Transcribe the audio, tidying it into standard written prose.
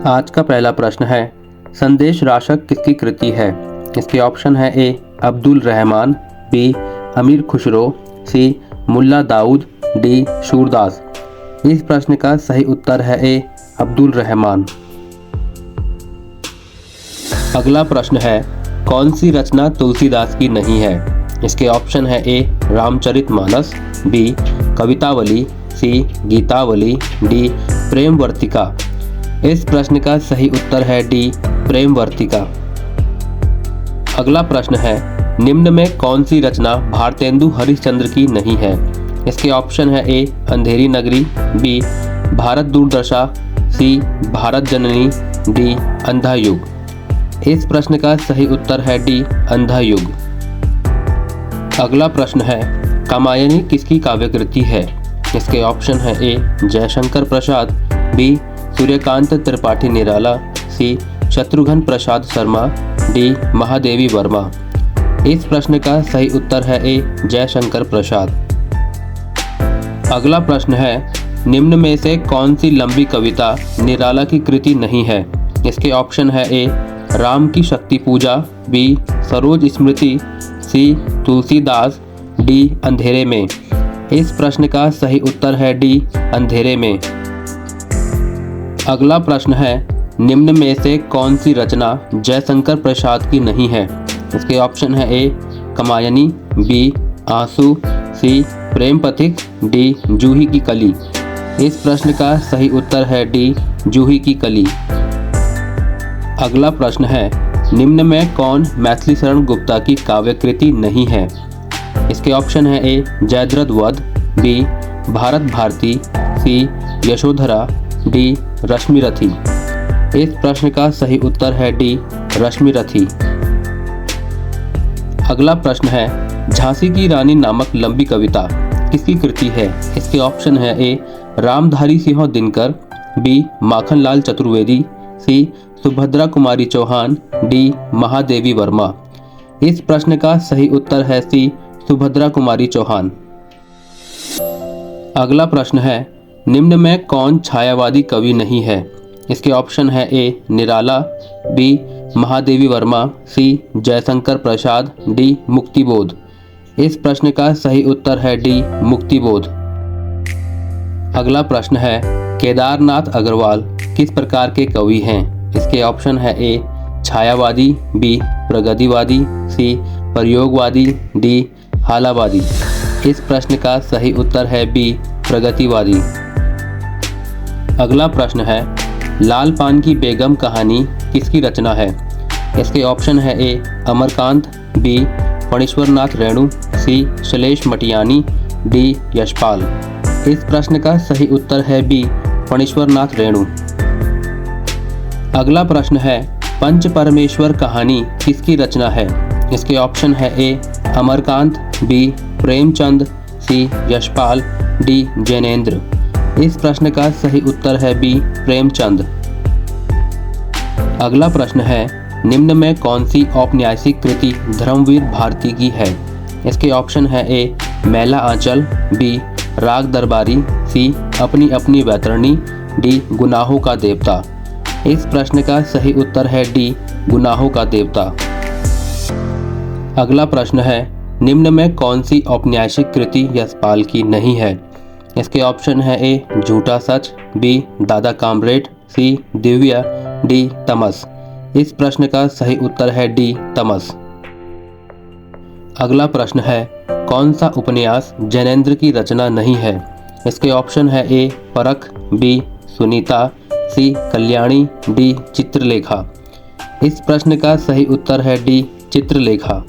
आज का पहला प्रश्न है, संदेश राशक किसकी कृति है? इसके ऑप्शन है ए अब्दुल रहमान, बी अमीर खुसरो, सी मुल्ला दाऊद, डी सूरदास। इस प्रश्न का सही उत्तर है ए अब्दुल रहमान। अगला प्रश्न है, कौन सी रचना तुलसीदास की नहीं है? इसके ऑप्शन है ए रामचरितमानस, बी कवितावली, सी गीतावली, डी प्रेमवर्तिका। इस प्रश्न का सही उत्तर है डी प्रेमवर्तिका। अगला प्रश्न है, निम्न में कौन सी रचना भारतेंदु हरिश्चंद्र की नहीं है? इसके ऑप्शन है ए अंधेरी नगरी, बी भारत दुर्दशा, सी भारत जननी, डी अंधा युग। इस प्रश्न का सही उत्तर है डी अंधा युग। अगला प्रश्न है, कामायनी किसकी काव्यकृति है? इसके ऑप्शन है ए जयशंकर प्रसाद, बी सूर्यकांत त्रिपाठी निराला, सी शत्रुघ्न प्रसाद शर्मा, डी महादेवी वर्मा। इस प्रश्न का सही उत्तर है ए जयशंकर प्रसाद। अगला प्रश्न है, निम्न में से कौन सी लंबी कविता निराला की कृति नहीं है? इसके ऑप्शन है ए राम की शक्ति पूजा, बी सरोज स्मृति, सी तुलसीदास, डी अंधेरे में। इस प्रश्न का सही उत्तर है डी अंधेरे में। अगला प्रश्न है, निम्न में से कौन सी रचना जयशंकर प्रसाद की नहीं है? इसके ऑप्शन है ए कामायनी, बी आंसू, सी प्रेम पथिक, डी जूही की कली। इस प्रश्न का सही उत्तर है डी जूही की कली। अगला प्रश्न है, निम्न में कौन मैथिली शरण गुप्ता की काव्यकृति नहीं है? इसके ऑप्शन है ए जयद्रथ वध, बी भारत भारती, सी यशोधरा, डी रश्मिरथी। इस प्रश्न का सही उत्तर है डी रश्मिरथी। अगला प्रश्न है, झांसी की रानी नामक लंबी कविता किसकी कृति है? इसके ऑप्शन है ए रामधारी सिंह दिनकर, बी माखनलाल चतुर्वेदी, सी सुभद्रा कुमारी चौहान, डी महादेवी वर्मा। इस प्रश्न का सही उत्तर है सी सुभद्रा कुमारी चौहान। अगला प्रश्न है, निम्न में कौन छायावादी कवि नहीं है? इसके ऑप्शन है ए निराला, बी महादेवी वर्मा, सी जयशंकर प्रसाद, डी मुक्तिबोध। इस प्रश्न का सही उत्तर है डी मुक्तिबोध। अगला प्रश्न है, केदारनाथ अग्रवाल किस प्रकार के कवि हैं? इसके ऑप्शन है ए छायावादी, बी प्रगतिवादी, सी प्रयोगवादी, डी हालावादी। इस प्रश्न का सही उत्तर है बी प्रगतिवादी। अगला प्रश्न है, लाल पान की बेगम कहानी किसकी रचना है? इसके ऑप्शन है ए अमरकांत, बी फणीश्वरनाथ रेणु, सी शैलेश मटियानी, डी यशपाल। इस प्रश्न का सही उत्तर है बी फणीश्वरनाथ रेणु। अगला प्रश्न है, पंच परमेश्वर कहानी किसकी रचना है? इसके ऑप्शन है ए अमरकांत, बी प्रेमचंद, सी यशपाल, डी जैनेन्द्र। इस प्रश्न का सही उत्तर है बी प्रेमचंद। अगला प्रश्न है, निम्न में कौन सी औपन्यासिक कृति धर्मवीर भारती की है? इसके ऑप्शन है ए मैला आंचल, बी राग दरबारी, सी अपनी अपनी वैतरणी, डी गुनाहों का देवता। इस प्रश्न का सही उत्तर है डी गुनाहों का देवता। अगला प्रश्न है, निम्न में कौन सी औपन्यासिक कृति यशपाल की नहीं है? इसके ऑप्शन है ए झूठा सच, बी दादा कामरेड, सी दिव्या, डी तमस। इस प्रश्न का सही उत्तर है डी तमस। अगला प्रश्न है, कौन सा उपन्यास जैनेन्द्र की रचना नहीं है? इसके ऑप्शन है ए परख, बी सुनीता, सी कल्याणी, डी चित्रलेखा। इस प्रश्न का सही उत्तर है डी चित्रलेखा।